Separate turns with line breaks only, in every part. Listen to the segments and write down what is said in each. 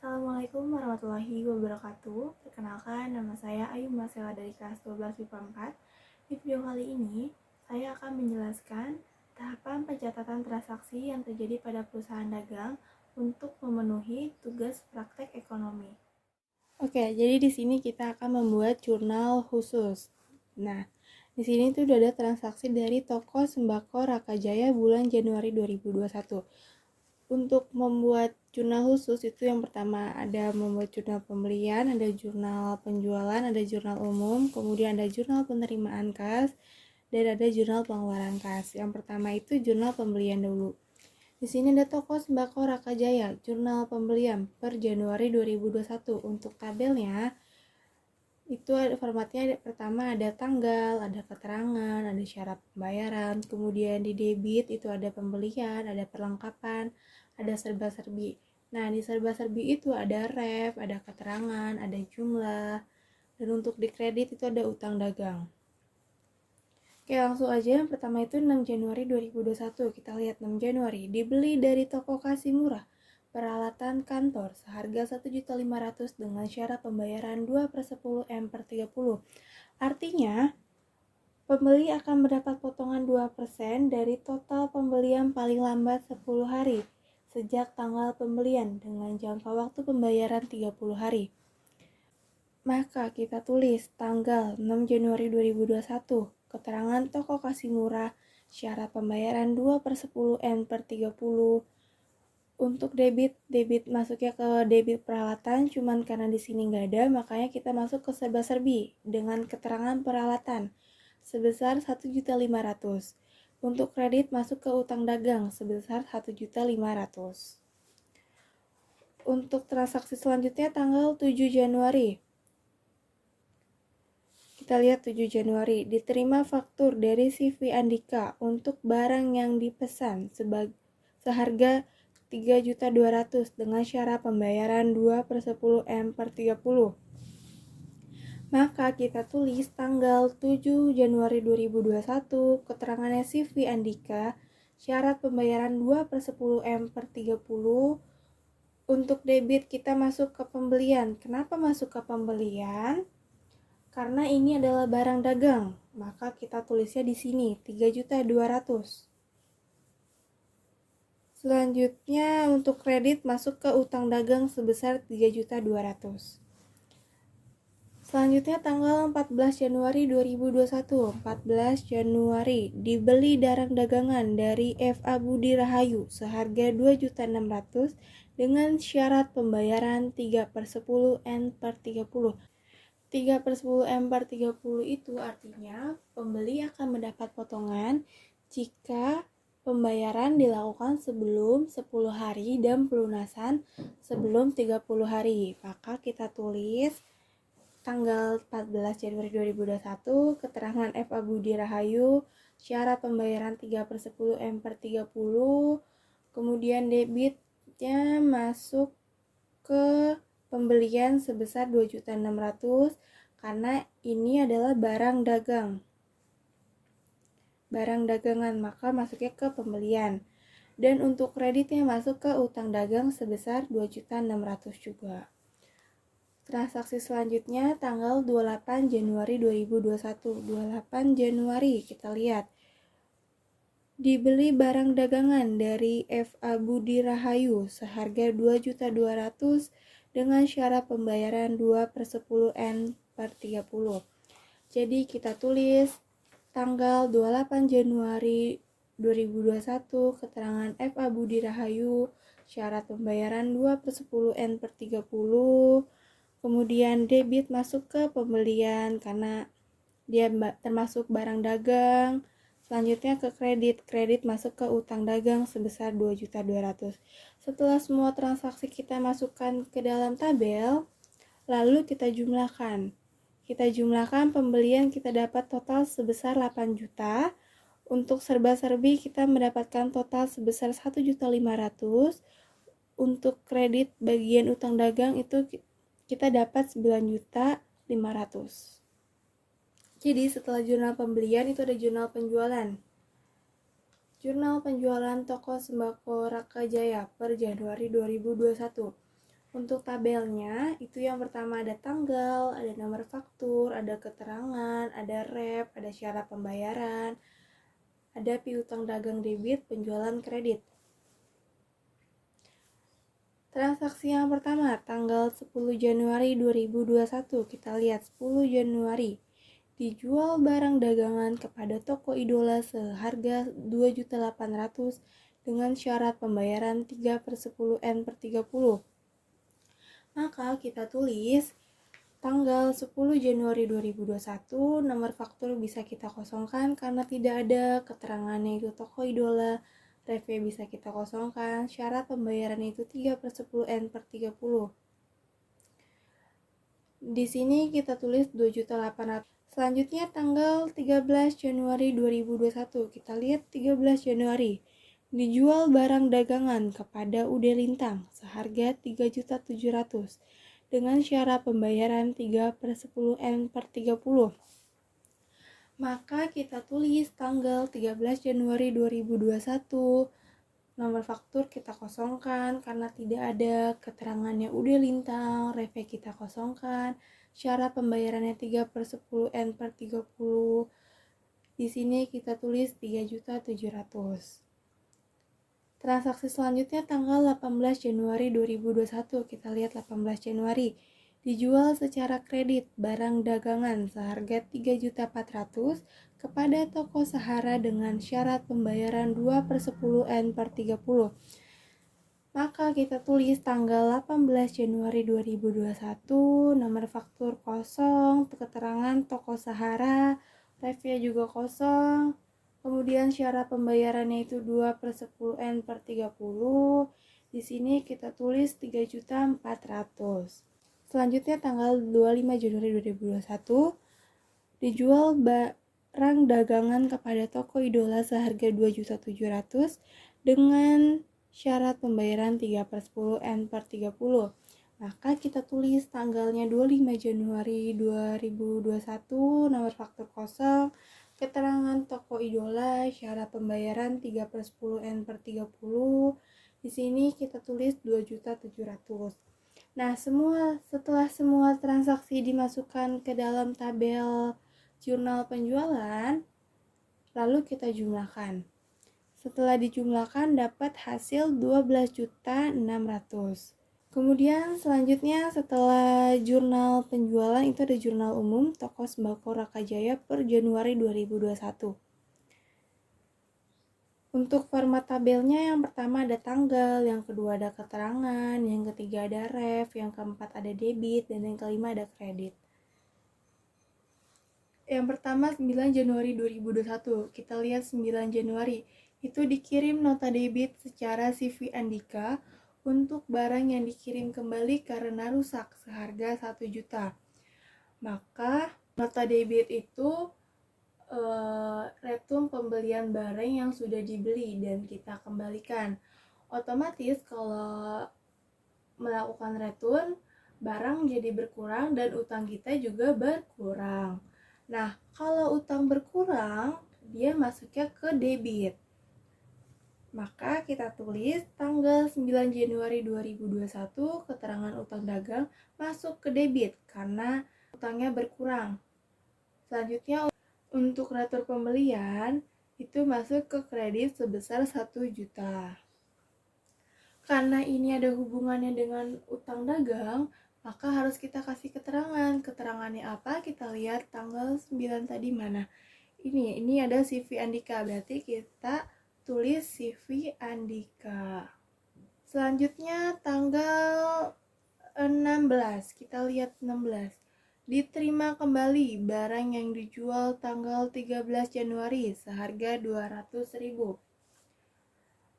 Assalamualaikum warahmatullahi wabarakatuh. Perkenalkan, nama saya Ayu Masela dari kelas 12 MIPA 4. Di video kali ini, saya akan menjelaskan tahapan pencatatan transaksi yang terjadi pada perusahaan dagang untuk memenuhi tugas praktek ekonomi. Oke, jadi di sini kita akan membuat jurnal khusus. Nah, di sini tuh udah ada transaksi dari toko sembako Rakajaya bulan Januari 2021. Untuk membuat jurnal khusus itu yang pertama ada membuat jurnal pembelian, ada jurnal penjualan, ada jurnal umum, kemudian ada jurnal penerimaan kas, dan ada jurnal pengeluaran kas. Yang pertama itu jurnal pembelian dulu. Di sini ada toko sembako Rakajaya, jurnal pembelian per Januari 2021. Untuk tabelnya itu ada formatnya, pertama ada tanggal, ada keterangan, ada syarat pembayaran, kemudian di debit itu ada pembelian, ada perlengkapan, ada serba-serbi. Nah, di serba-serbi itu ada ref, ada keterangan, ada jumlah, dan untuk di kredit itu ada utang dagang. Oke, langsung aja. Yang pertama itu 6 Januari 2021. Kita lihat 6 Januari. Dibeli dari toko kasih murah peralatan kantor seharga 1.500.000 dengan syarat pembayaran 2/10 M per 30. Artinya, pembeli akan mendapat potongan 2% dari total pembelian paling lambat 10 hari sejak tanggal pembelian dengan jangka waktu pembayaran 30 hari. Maka kita tulis tanggal 6 Januari 2021, keterangan toko kasih murah, syarat pembayaran 2/10 M per 30. Untuk debit masuknya ke debit peralatan, cuman karena di sini nggak ada, makanya kita masuk ke serba-serbi dengan keterangan peralatan sebesar 1.500.000. Untuk kredit masuk ke utang dagang sebesar 1.500.000. Untuk transaksi selanjutnya tanggal 7 Januari. Kita lihat 7 Januari, diterima faktur dari CV Andika untuk barang yang dipesan seharga 3.200.000 dengan syarat pembayaran 2/10 M per 30. Maka kita tulis tanggal 7 Januari 2021, keterangannya CV Andika, syarat pembayaran 2/10 M per 30. Untuk debit kita masuk ke pembelian. Kenapa masuk ke pembelian? Karena ini adalah barang dagang, maka kita tulisnya di sini 3.200.000. Selanjutnya untuk kredit masuk ke utang dagang sebesar 3.200.000. Selanjutnya tanggal 14 Januari 2021. 14 Januari dibeli barang dagangan dari FA Budi Rahayu seharga 2.600.000 dengan syarat pembayaran 3/10 M per 30. 3/10 M per 30 itu artinya pembeli akan mendapat potongan jika pembayaran dilakukan sebelum 10 hari dan pelunasan sebelum 30 hari. Maka kita tulis tanggal 14 Januari 2021, keterangan FA Budi Rahayu, syarat pembayaran 3/10 M per 30, kemudian debitnya masuk ke pembelian sebesar 2.600.000 karena ini adalah barang dagang. Barang dagangan, maka masuknya ke pembelian. Dan untuk kreditnya masuk ke utang dagang sebesar 2.600.000 juga. Transaksi selanjutnya tanggal 28 Januari 2021. 28 Januari kita lihat. Dibeli barang dagangan dari FA Budi Rahayu seharga 2.200.000 dengan syarat pembayaran 2/10 M per 30. Jadi kita tulis tanggal 28 Januari 2021, keterangan FA Budi Rahayu, syarat pembayaran 2/10 M per 30. Kemudian debit masuk ke pembelian karena dia termasuk barang dagang. Selanjutnya ke kredit masuk ke utang dagang sebesar 2.200.000. Setelah semua transaksi kita masukkan ke dalam tabel, lalu kita jumlahkan. Kita jumlahkan pembelian kita dapat total sebesar 8 juta. Untuk serba-serbi kita mendapatkan total sebesar 1.500.000. Untuk kredit bagian utang dagang itu kita dapat 9.500.000. Jadi setelah jurnal pembelian itu ada jurnal penjualan. Jurnal penjualan toko sembako Rakajaya per Januari 2021. Untuk tabelnya, itu yang pertama ada tanggal, ada nomor faktur, ada keterangan, ada rep, ada syarat pembayaran, ada piutang dagang debit, penjualan kredit. Transaksi yang pertama, tanggal 10 Januari 2021, kita lihat 10 Januari. Dijual barang dagangan kepada toko idola seharga 2.800.000 dengan syarat pembayaran 3/10 N/30. Maka kita tulis tanggal 10 Januari 2021, nomor faktur bisa kita kosongkan karena tidak ada keterangannya itu toko idola. Reve bisa kita kosongkan, syarat pembayaran itu 3/10 N/30. Di sini kita tulis 2.800.000. Selanjutnya tanggal 13 Januari 2021, kita lihat 13 Januari. Dijual barang dagangan kepada Ude Lintang seharga 3.700.000 dengan syarat pembayaran 3/10 N/30. Maka kita tulis tanggal 13 Januari 2021, nomor faktur kita kosongkan karena tidak ada keterangannya Ude Lintang, reve kita kosongkan, syarat pembayarannya 3/10 N/30. Di sini kita tulis 3.700.000. Transaksi selanjutnya tanggal 18 Januari 2021, kita lihat 18 Januari. Dijual secara kredit barang dagangan seharga 3.400.000 kepada toko Sahara dengan syarat pembayaran 2/10 N/30. Maka kita tulis tanggal 18 Januari 2021, nomor faktur kosong, keterangan toko Sahara, revnya juga kosong. Kemudian syarat pembayarannya itu 2/10 N/30. Di sini kita tulis 3.400.000. Selanjutnya tanggal 25 Januari 2021, dijual barang dagangan kepada toko idola seharga 2.700.000 dengan syarat pembayaran 3/10 N/30. Maka kita tulis tanggalnya 25 Januari 2021, nomor faktur kosong, keterangan toko idola, syarat pembayaran 3/10 N/30. Di sini kita tulis 2.700.000. Nah, setelah semua transaksi dimasukkan ke dalam tabel jurnal penjualan, lalu kita jumlahkan. Setelah dijumlahkan dapat hasil 12.600.000. Kemudian selanjutnya setelah jurnal penjualan itu ada jurnal umum toko sembako Rakajaya per Januari 2021. Untuk format tabelnya yang pertama ada tanggal, yang kedua ada keterangan, yang ketiga ada ref, yang keempat ada debit, dan yang kelima ada kredit. Yang pertama 9 Januari 2021, kita lihat 9 Januari, itu dikirim nota debit secara CV Andika untuk barang yang dikirim kembali karena rusak seharga 1 juta. Maka nota debit itu retum pembelian barang yang sudah dibeli dan kita kembalikan. Otomatis kalau melakukan return, barang jadi berkurang dan utang kita juga berkurang. Nah, kalau utang berkurang, dia masuknya ke debit. Maka kita tulis tanggal 9 Januari 2021, keterangan utang dagang masuk ke debit karena utangnya berkurang. Selanjutnya untuk retur pembelian itu masuk ke kredit sebesar 1 juta. Karena ini ada hubungannya dengan utang dagang, maka harus kita kasih keterangan. Keterangannya apa? Kita lihat tanggal 9 tadi mana. Ini ada CV Andika, berarti kita tulis CV Andika. Selanjutnya tanggal 16, kita lihat 16. Diterima kembali barang yang dijual tanggal 13 Januari seharga 200.000.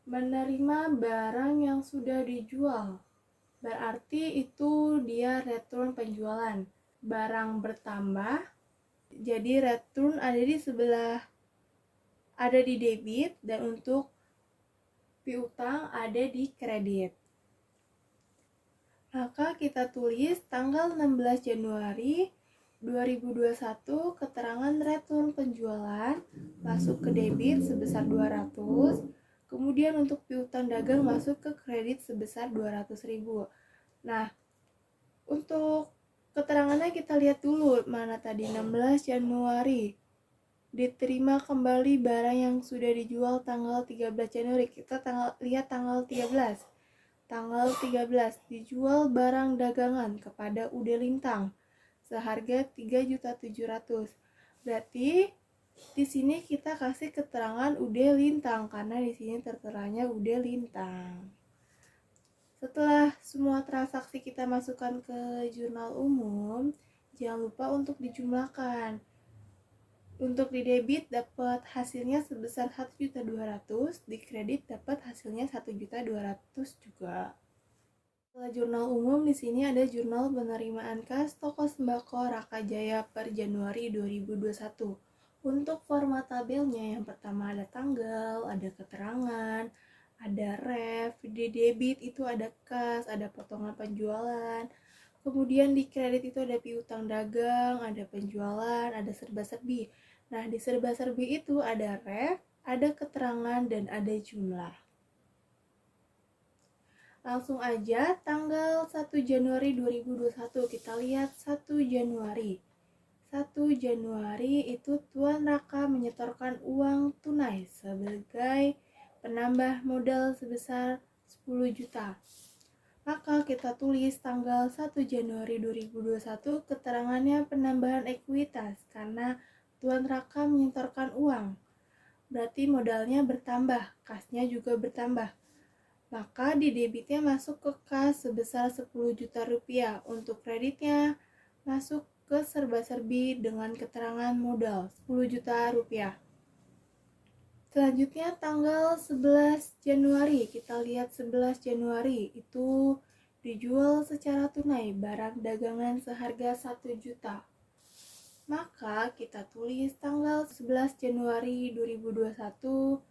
Menerima barang yang sudah dijual, berarti itu dia return penjualan. Barang bertambah, jadi return ada di sebelah, ada di debit, dan untuk piutang ada di kredit. Maka kita tulis tanggal 16 Januari 2021, keterangan return penjualan masuk ke debit sebesar 200, kemudian untuk piutang dagang masuk ke kredit sebesar 200.000. Nah, untuk keterangannya kita lihat dulu, mana tadi 16 Januari. Diterima kembali barang yang sudah dijual tanggal 13 Januari. Kita lihat tanggal 13. Tanggal 13 dijual barang dagangan kepada Ude Lintang seharga 3.700.000. Berarti di sini kita kasih keterangan Ude Lintang karena di sini terteranya Ude Lintang. Setelah semua transaksi kita masukkan ke jurnal umum, jangan lupa untuk dijumlahkan. Untuk di debit dapat hasilnya sebesar 1.200.000, di kredit dapat hasilnya 1.200.000 juga. Setelah jurnal umum, di sini ada jurnal penerimaan kas toko sembako Rakajaya per Januari 2021. Untuk format tabelnya, yang pertama ada tanggal, ada keterangan, ada ref, di debit itu ada kas, ada potongan penjualan. Kemudian di kredit itu ada piutang dagang, ada penjualan, ada serba-serbi. Nah, di serba-serbi itu ada ref, ada keterangan, dan ada jumlah. Langsung aja tanggal 1 Januari 2021, kita lihat 1 Januari. 1 Januari itu Tuan Raka menyetorkan uang tunai sebagai penambah modal sebesar 10 juta. Maka kita tulis tanggal 1 Januari 2021 keterangannya penambahan ekuitas karena Tuan Raka menyetorkan uang. Berarti modalnya bertambah, kasnya juga bertambah. Maka di debitnya masuk ke kas sebesar 10 juta rupiah. Untuk kreditnya masuk ke serba-serbi dengan keterangan modal 10 juta rupiah. Selanjutnya tanggal 11 Januari, kita lihat 11 Januari itu dijual secara tunai barang dagangan seharga 1 juta. Maka kita tulis tanggal 11 Januari 2021,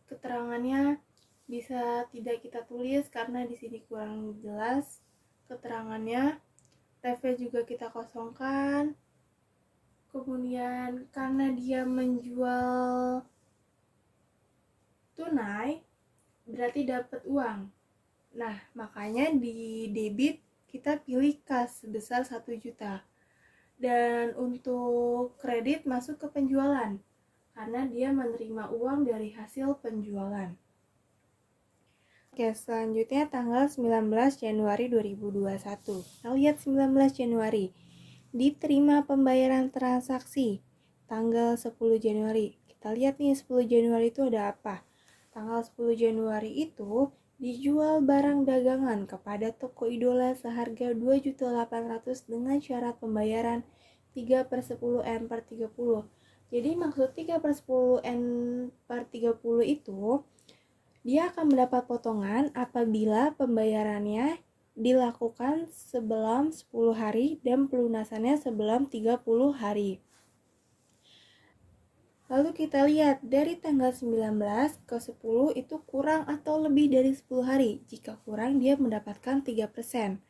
keterangannya bisa tidak kita tulis karena di sini kurang jelas keterangannya. Refnya juga kita kosongkan. Kemudian karena dia menjual tunai berarti dapat uang. Nah, makanya di debit kita pilih kas sebesar 1 juta. Dan untuk kredit masuk ke penjualan karena dia menerima uang dari hasil penjualan. Oke, selanjutnya tanggal 19 Januari 2021. Kita lihat 19 Januari. Diterima pembayaran transaksi tanggal 10 Januari. Kita lihat nih 10 Januari itu ada apa? Tanggal 10 Januari itu dijual barang dagangan kepada toko idola seharga 2.800.000 dengan syarat pembayaran 3/10 M per 30. Jadi maksud 3/10 M per 30 itu dia akan mendapat potongan apabila pembayarannya dilakukan sebelum 10 hari dan pelunasannya sebelum 30 hari. Lalu kita lihat dari tanggal 19 ke 10 itu kurang atau lebih dari 10 hari. Jika kurang dia mendapatkan 3%.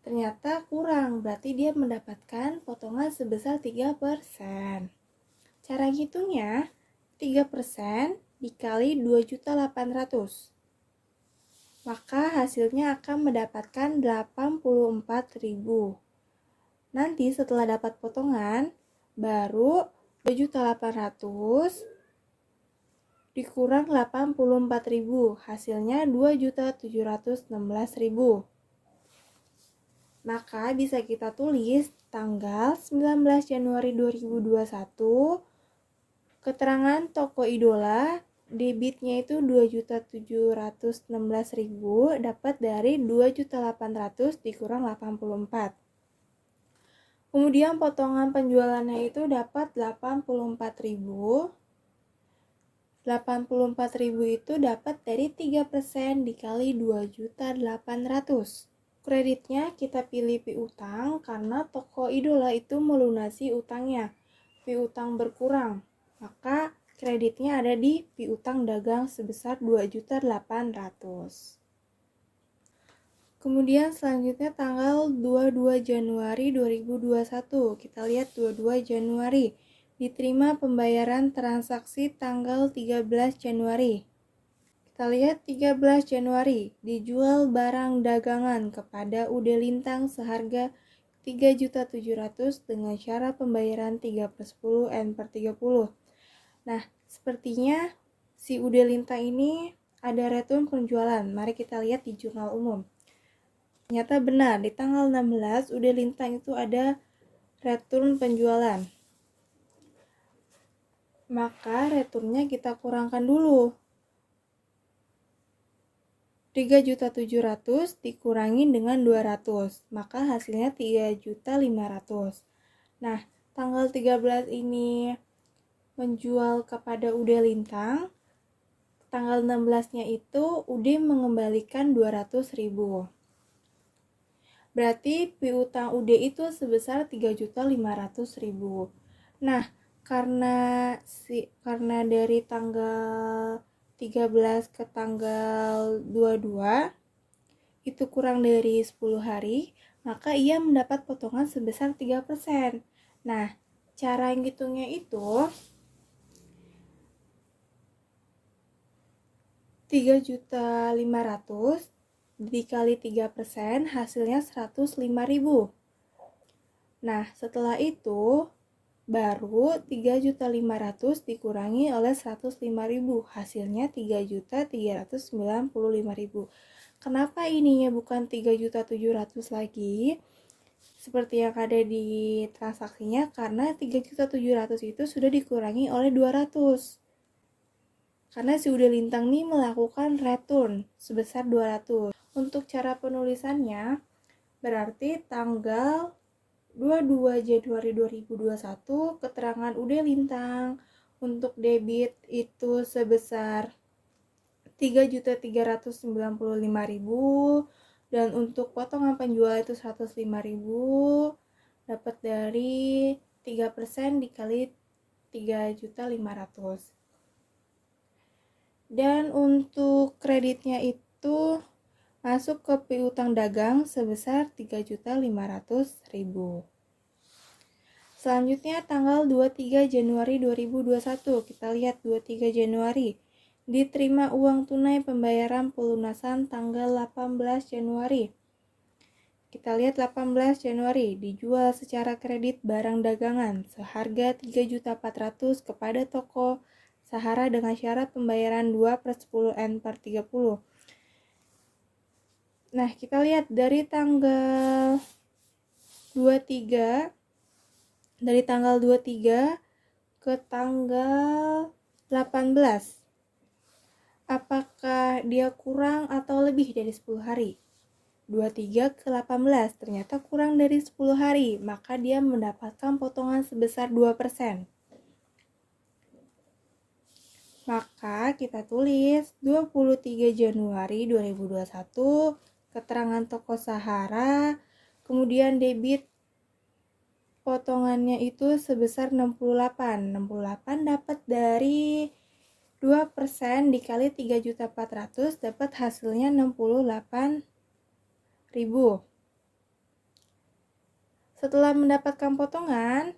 Ternyata kurang, berarti dia mendapatkan potongan sebesar 3%. Cara ngitungnya 3% dikali 2.800.000. Maka hasilnya akan mendapatkan 84.000. Nanti setelah dapat potongan baru 2.800.000 dikurang 84.000, hasilnya 2.716.000. Maka bisa kita tulis tanggal 19 Januari 2021, keterangan toko idola, debitnya itu 2.716.000 dapat dari 2.800.000 dikurang 84. Kemudian potongan penjualannya itu dapat 84.000. 84.000 itu dapat dari 3% dikali 2.800.000. Kreditnya kita pilih piutang karena toko idola itu melunasi utangnya. Piutang berkurang, maka kreditnya ada di piutang dagang sebesar 2.800.000. Kemudian selanjutnya tanggal 22 Januari 2021. Kita lihat 22 Januari. Diterima pembayaran transaksi tanggal 13 Januari. Kita lihat 13 Januari, dijual barang dagangan kepada Ude Lintang seharga 3.700.000 dengan cara pembayaran 3/10 N/30. Nah, sepertinya si Ude Lintang ini ada return penjualan. Mari kita lihat di jurnal umum. Ternyata benar, di tanggal 16 Ude Lintang itu ada return penjualan. Maka returnnya kita kurangkan dulu. 3.700.000 dikurangi dengan 200, maka hasilnya 3.500.000. Nah, tanggal 13 ini menjual kepada Ude Lintang, tanggal 16-nya itu Ude mengembalikan 200.000. Berarti piutang Ude itu sebesar 3.500.000. Nah, karena dari tanggal 13 ke tanggal 22 itu kurang dari 10 hari, maka ia mendapat potongan sebesar 3%. Nah, cara ngitungnya itu 3.500.000 dikali 3% hasilnya 105.000. Nah, setelah itu baru 3.500.000 dikurangi oleh 105.000, hasilnya 3.395.000. Kenapa ininya bukan 3.700.000 lagi? Seperti yang ada di transaksinya, karena 3.700.000 itu sudah dikurangi oleh 200. Karena si Ude Lintang ini melakukan return sebesar 200. Untuk cara penulisannya, berarti tanggal 22 Januari 2021 keterangan Ude Lintang untuk debit itu sebesar 3.395.000 dan untuk potongan penjual itu 105.000, dapat dari 3% dikali 3.500.000. Dan untuk kreditnya itu masuk ke piutang dagang sebesar 3.500.000. Selanjutnya tanggal 23 Januari 2021, kita lihat 23 Januari. Diterima uang tunai pembayaran pelunasan tanggal 18 Januari. Kita lihat 18 Januari, dijual secara kredit barang dagangan seharga 3.400.000 kepada toko Sahara dengan syarat pembayaran 2/10 N/30. Nah, kita lihat dari tanggal 23 ke tanggal 18. Apakah dia kurang atau lebih dari 10 hari? 23 ke 18 ternyata kurang dari 10 hari, maka dia mendapatkan potongan sebesar 2%. Maka kita tulis 23 Januari 2021 keterangan toko Sahara, kemudian debit potongannya itu sebesar 68. 68 dapat dari 2% dikali 3.400.000 dapat hasilnya 68.000. Setelah mendapatkan potongan,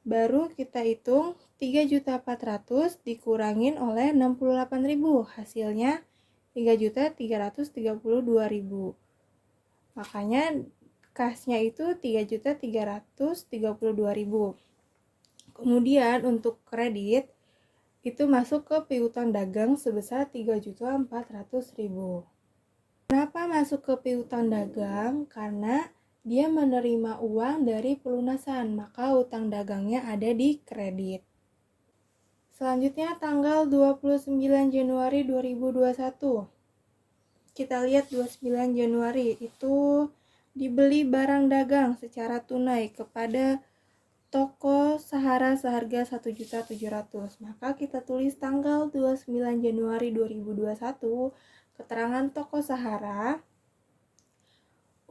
baru kita hitung 3.400.000 dikurangin oleh 68.000, hasilnya 3.332.000. Makanya kasnya itu 3.332.000. Kemudian untuk kredit itu masuk ke piutang dagang sebesar 3.400.000. Kenapa masuk ke piutang dagang? Karena dia menerima uang dari pelunasan, maka utang dagangnya ada di kredit. Selanjutnya tanggal 29 Januari 2021. Kita lihat 29 Januari itu dibeli barang dagang secara tunai kepada toko Sahara seharga 1.700.000. Maka kita tulis tanggal 29 Januari 2021 keterangan toko Sahara.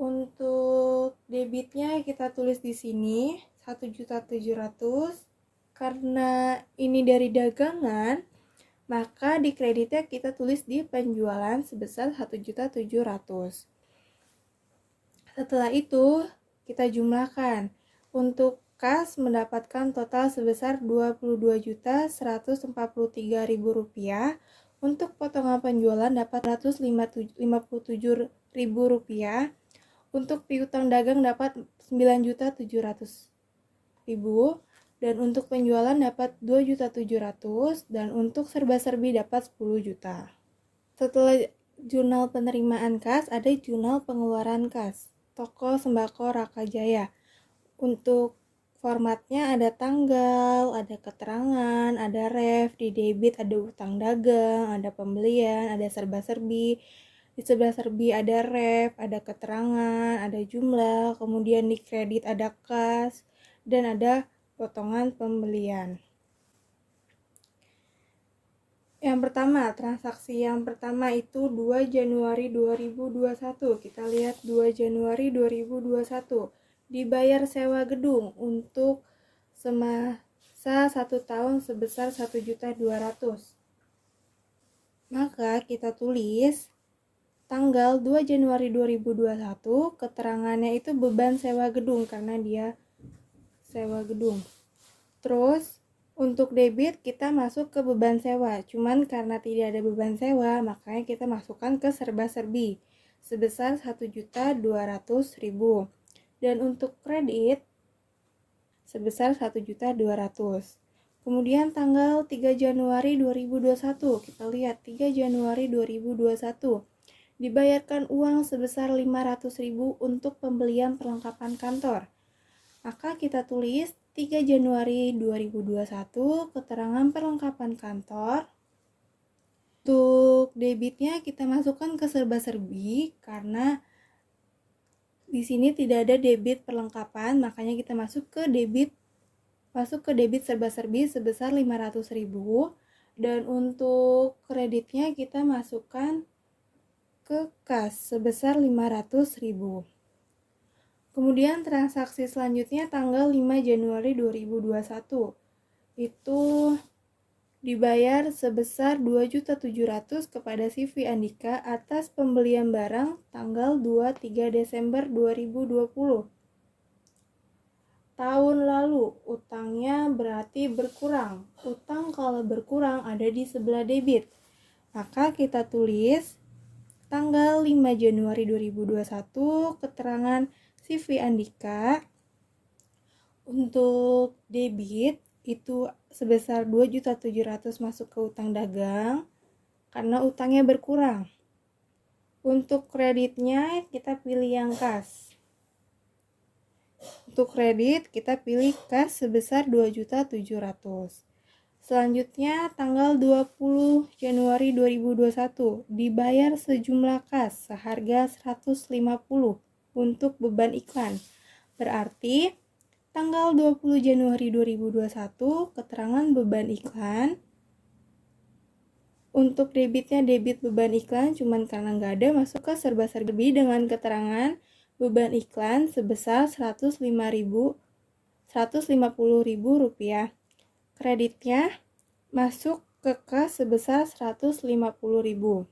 Untuk debitnya kita tulis di sini 1.700.000. Karena ini dari dagangan, maka di kreditnya kita tulis di penjualan sebesar 1.700.000. Setelah itu kita jumlahkan. Untuk Kas mendapatkan total sebesar Rp22.143.000. Untuk potongan penjualan dapat Rp157.000. Untuk piutang dagang dapat Rp9.700.000. Dan untuk penjualan dapat Rp2.700.000. Dan untuk serba-serbi dapat Rp10 juta. Setelah jurnal penerimaan kas, ada jurnal pengeluaran kas. Toko Sembako Rakajaya. Untuk formatnya ada tanggal, ada keterangan, ada ref, di debit ada utang dagang, ada pembelian, ada serba-serbi. Di sebelah serbi ada ref, ada keterangan, ada jumlah, kemudian di kredit ada kas, dan ada potongan pembelian. Yang pertama, transaksi yang pertama itu 2 Januari 2021. Kita lihat 2 Januari 2021. Dibayar sewa gedung untuk semasa 1 tahun sebesar 1.200.000. Maka kita tulis tanggal 2 Januari 2021, keterangannya itu beban sewa gedung karena dia sewa gedung. Terus untuk debit kita masuk ke beban sewa, cuman karena tidak ada beban sewa, makanya kita masukkan ke serba-serbi sebesar 1.200.000. Dan untuk kredit sebesar 1.200.000. Kemudian tanggal 3 Januari 2021, kita lihat 3 Januari 2021. Dibayarkan uang sebesar 500.000 untuk pembelian perlengkapan kantor. Maka kita tulis 3 Januari 2021, keterangan perlengkapan kantor. Untuk debitnya kita masukkan ke serba-serbi karena di sini tidak ada debit perlengkapan, makanya kita masuk ke debit serba-serbi sebesar 500.000. Dan untuk kreditnya kita masukkan ke kas sebesar 500.000. Kemudian transaksi selanjutnya tanggal 5 Januari 2021. Itu dibayar sebesar 2.700.000 kepada CV Andika atas pembelian barang tanggal 23 Desember 2020. Tahun lalu utangnya berarti berkurang. Utang kalau berkurang ada di sebelah debit. Maka kita tulis tanggal 5 Januari 2021, keterangan CV Andika. Untuk debit itu sebesar 2.700.000 masuk ke utang dagang karena utangnya berkurang. Untuk kreditnya kita pilih yang kas. Untuk kredit kita pilih kas sebesar 2.700.000. Selanjutnya tanggal 20 Januari 2021 dibayar sejumlah kas seharga 150 untuk beban iklan. Berarti tanggal 20 Januari 2021 keterangan beban iklan. Untuk debitnya debit beban iklan, cuman karena nggak ada masuk ke serba-serbi dengan keterangan beban iklan sebesar Rp150.000. Kreditnya masuk ke kas sebesar Rp150.000.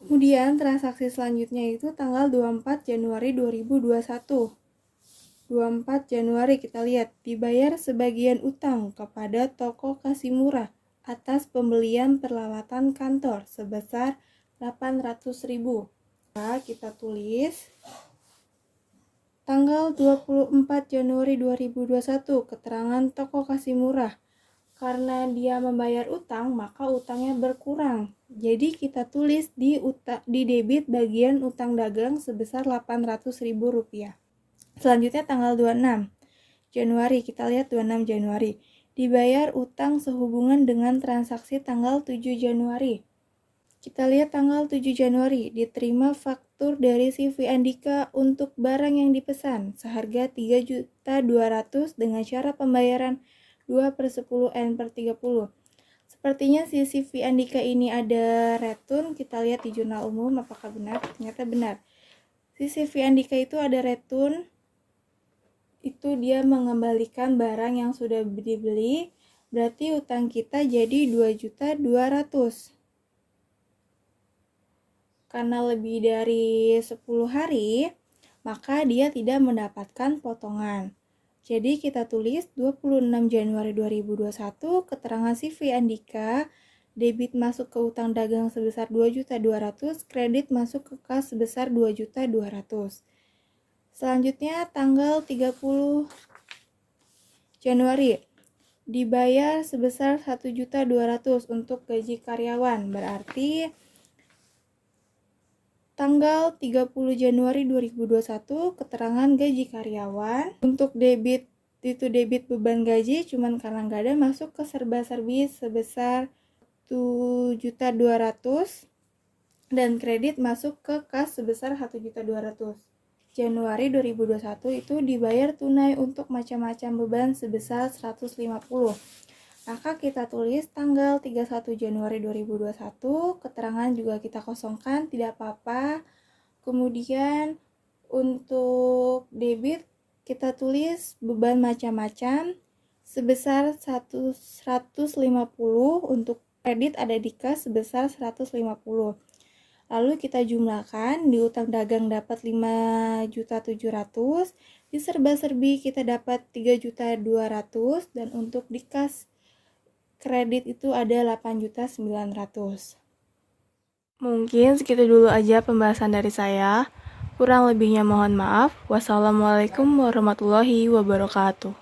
Kemudian transaksi selanjutnya itu tanggal 24 Januari 2021. 24 Januari kita lihat dibayar sebagian utang kepada toko Kasimura atas pembelian peralatan kantor sebesar 800.000. Kita tulis tanggal 24 Januari 2021, keterangan toko Kasimura. Karena dia membayar utang, maka utangnya berkurang. Jadi kita tulis di debit bagian utang dagang sebesar Rp800.000. Selanjutnya tanggal 26 Januari, kita lihat 26 Januari. Dibayar utang sehubungan dengan transaksi tanggal 7 Januari. Kita lihat tanggal 7 Januari, diterima faktur dari CV Andika untuk barang yang dipesan seharga 3.200.000 dengan cara pembayaran 2/10 N/30. Sepertinya si CV Andika ini ada return. Kita lihat di jurnal umum apakah benar. Ternyata benar. Si CV Andika itu ada return. Itu dia mengembalikan barang yang sudah dibeli. Berarti utang kita jadi 2.200.000. Karena lebih dari 10 hari, maka dia tidak mendapatkan potongan. Jadi kita tulis 26 Januari 2021, keterangan CV Andika, debit masuk ke utang dagang sebesar 2.200.000, kredit masuk ke kas sebesar 2.200.000. Selanjutnya tanggal 30 Januari dibayar sebesar 1.200.000 untuk gaji karyawan. Berarti tanggal 30 Januari 2021 keterangan gaji karyawan. Untuk debit itu debit beban gaji, cuman karena nggak ada masuk ke serba-serbi sebesar 1.200.000 dan kredit masuk ke kas sebesar 1.200.000. Januari 2021 itu dibayar tunai untuk macam-macam beban sebesar 150. Maka kita tulis tanggal 31 Januari 2021, keterangan juga kita kosongkan, tidak apa-apa. Kemudian untuk debit kita tulis beban macam-macam sebesar 150, untuk kredit ada di kas sebesar 150. Lalu kita jumlahkan, di utang dagang dapat 5.700.000, di serba-serbi kita dapat 3.200.000, dan untuk di kas kredit itu ada 8.900.000. Mungkin segitu dulu aja pembahasan dari saya. Kurang lebihnya mohon maaf. Wassalamualaikum warahmatullahi wabarakatuh.